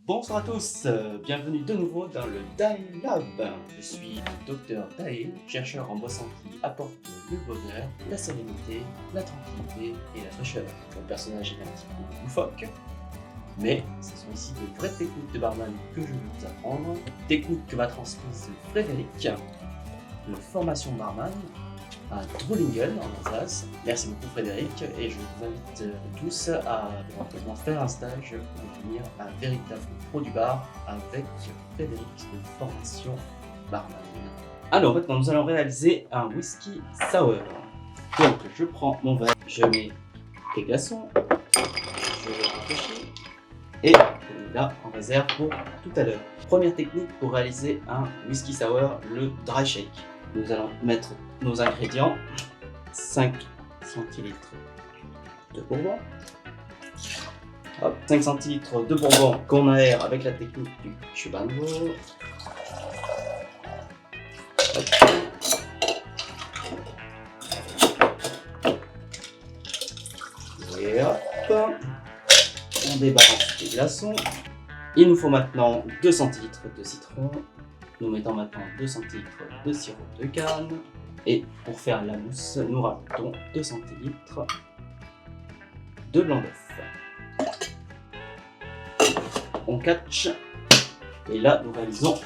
Bonsoir à tous, bienvenue de nouveau dans le Dae Lab. Je suis le docteur Dae, chercheur en boissons qui apporte le bonheur, la sérénité, la tranquillité et la fraîcheur. Mon personnage est un petit peu loufoque, mais ce sont ici de vraies techniques de barman que je vais vous apprendre. Techniques que m'a transmise Frédéric, de formation barman à Drolingen en Alsace. Merci beaucoup Frédéric et je vous invite tous à éventuellement faire un stage pour devenir un véritable pro du bar avec Frédéric de formation barman. Alors maintenant nous allons réaliser un whisky sour. Donc je prends mon verre, je mets les glaçons, je les rafraîchis et je les mets là en réserve pour tout à l'heure. Première technique pour réaliser un whisky sour, le dry shake. Nous allons mettre nos ingrédients, 5 centilitres de bourbon, hop, 5 centilitres de bourbon qu'on aère avec la technique du Cubango, et hop, on débarrasse les glaçons. Il nous faut maintenant 2 centilitres de citron. Nous mettons maintenant 2 centilitres de sirop de canne. Et pour faire la mousse, nous rajoutons 2 centilitres de blanc d'œuf. On catch. Et là, nous réalisons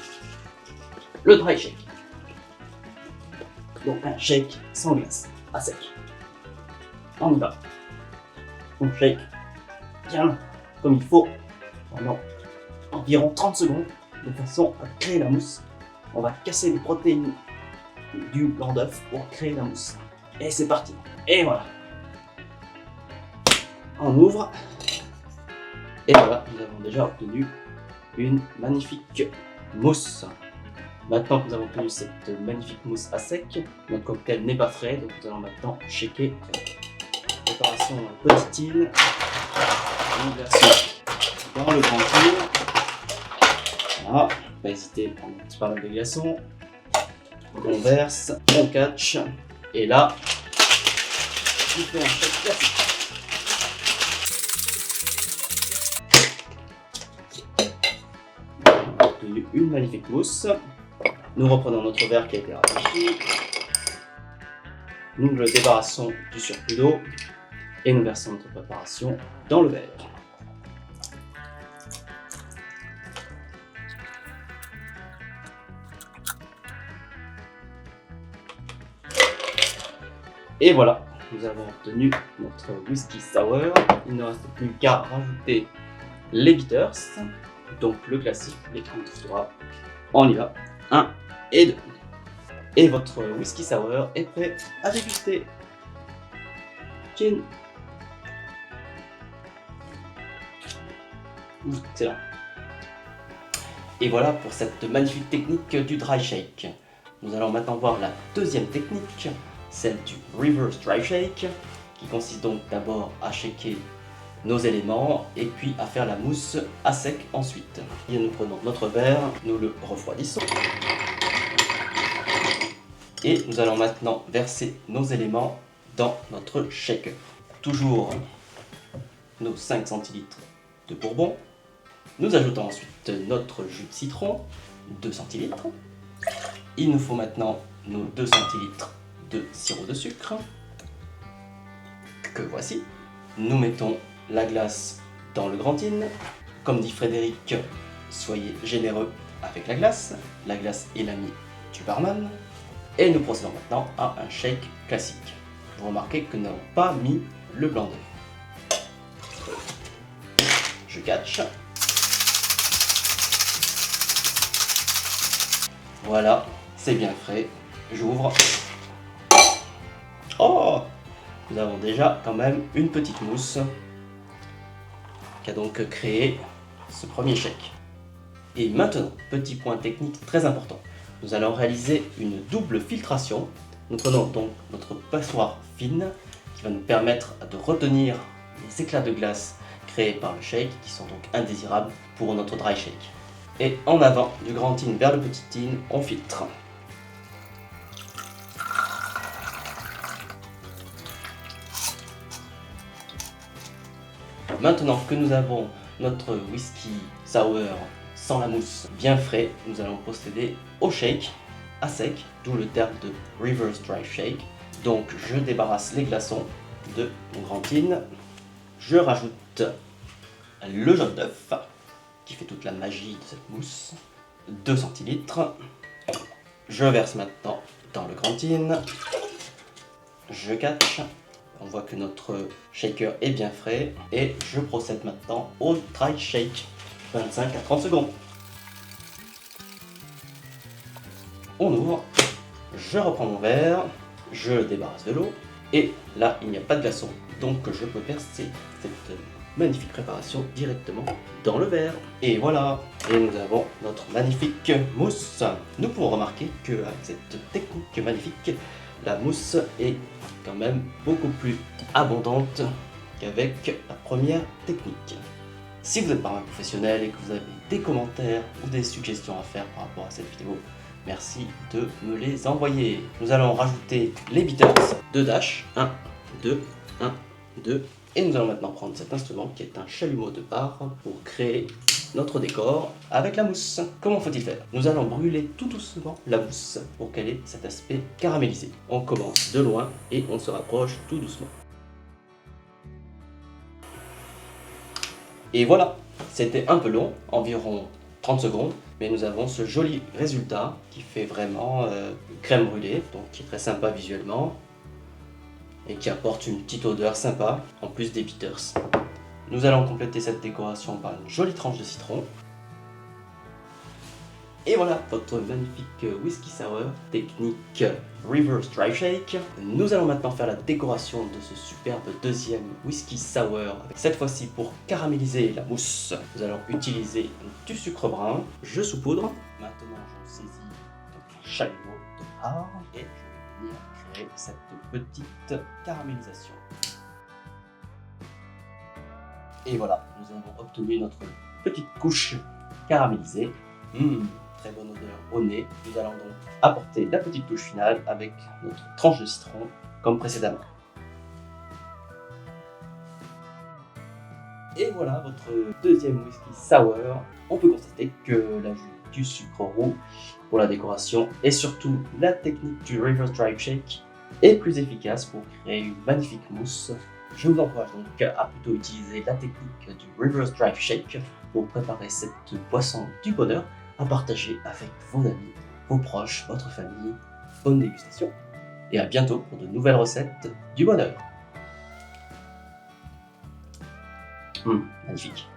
le dry shake. Donc un shake sans glace, à sec. On y va. On shake bien comme il faut pendant environ 30 secondes de façon à créer la mousse. On va casser les protéines du blanc d'œuf pour créer la mousse. Et c'est parti. Et voilà. On ouvre. Et voilà, nous avons déjà obtenu une magnifique mousse. Maintenant que nous avons obtenu cette magnifique mousse à sec, notre cocktail n'est pas frais, donc nous allons maintenant shaker. Préparation dans la petite île. Une glaçon dans le grand île. Voilà, pas hésiter à prendre un petit peu de glaçons. On verse, on catch, et là, on fait un shake classique. On a obtenu une magnifique mousse. Nous reprenons notre verre qui a été rafraîchi. Nous le débarrassons du surplus d'eau et nous versons notre préparation dans le verre. Et voilà, nous avons obtenu notre whisky sour. Il ne reste plus qu'à rajouter les bitters, donc le classique, les 33. On y va, 1 et 2. Et votre whisky sour est prêt à déguster. Chin. Excellent. Et voilà pour cette magnifique technique du dry shake. Nous allons maintenant voir la deuxième technique, celle du reverse dry shake, qui consiste donc d'abord à shaker nos éléments et puis à faire la mousse à sec ensuite. Et nous prenons notre verre, nous le refroidissons et nous allons maintenant verser nos éléments dans notre shaker. Toujours nos 5 centilitres de bourbon. Nous ajoutons ensuite notre jus de citron, 2 centilitres. Il nous faut maintenant nos 2 centilitres de sirop de sucre, que voici. Nous mettons la glace dans le grand tin. Comme dit Frédéric, soyez généreux avec la glace. La glace est l'ami du barman. Et nous procédons maintenant à un shake classique. Vous remarquez que nous n'avons pas mis le blanc d'œuf. Je catch. Voilà, c'est bien frais. J'ouvre. Oh! Nous avons déjà quand même une petite mousse qui a donc créé ce premier shake. Et maintenant, petit point technique très important. Nous allons réaliser une double filtration. Nous prenons donc notre passoire fine qui va nous permettre de retenir les éclats de glace créés par le shake qui sont donc indésirables pour notre dry shake. Et en avant du grand tin vers le petit tin, on filtre. Maintenant que nous avons notre whisky sour sans la mousse bien frais, nous allons procéder au shake à sec, d'où le terme de reverse dry shake. Donc je débarrasse les glaçons de mon grand tin, je rajoute le jaune d'œuf qui fait toute la magie de cette mousse, 2 centilitres. Je verse maintenant dans le grand tin, je catch, on voit que notre shaker est bien frais et je procède maintenant au dry shake, 25 à 30 secondes. On ouvre, je reprends mon verre, je le débarrasse de l'eau et là il n'y a pas de glaçon, donc je peux verser cette magnifique préparation directement dans le verre. Et voilà, et nous avons notre magnifique mousse. Nous pouvons remarquer que avec cette technique magnifique, la mousse est quand même beaucoup plus abondante qu'avec la première technique. Si vous êtes barman professionnel et que vous avez des commentaires ou des suggestions à faire par rapport à cette vidéo, merci de me les envoyer. Nous allons rajouter les bitters de Dash, 1, 2, 1, 2. Et nous allons maintenant prendre cet instrument qui est un chalumeau de bar pour créer notre décor avec la mousse. Comment faut-il faire? Nous allons brûler tout doucement la mousse pour qu'elle ait cet aspect caramélisé. On commence de loin et on se rapproche tout doucement. Et voilà, c'était un peu long, environ 30 secondes, mais nous avons ce joli résultat qui fait vraiment une crème brûlée, donc qui est très sympa visuellement et qui apporte une petite odeur sympa en plus des bitters. Nous allons compléter cette décoration par une jolie tranche de citron. Et voilà votre magnifique whisky sour, technique reverse dry shake. Nous allons maintenant faire la décoration de ce superbe deuxième whisky sour. Cette fois-ci pour caraméliser la mousse, nous allons utiliser du sucre brun. Je saupoudre. Maintenant je saisis un chalumeau de bar et je vais venir créer cette petite caramélisation. Et voilà, nous avons obtenu notre petite couche caramélisée. Très bonne odeur au nez. Nous allons donc apporter la petite touche finale avec notre tranche de citron comme précédemment. Et voilà votre deuxième whisky sour. On peut constater que l'ajout du sucre roux pour la décoration et surtout la technique du reverse dry shake est plus efficace pour créer une magnifique mousse. Je vous encourage donc à plutôt utiliser la technique du reverse dry shake pour préparer cette boisson du bonheur à partager avec vos amis, vos proches, votre famille. Bonne dégustation et à bientôt pour de nouvelles recettes du bonheur. Magnifique.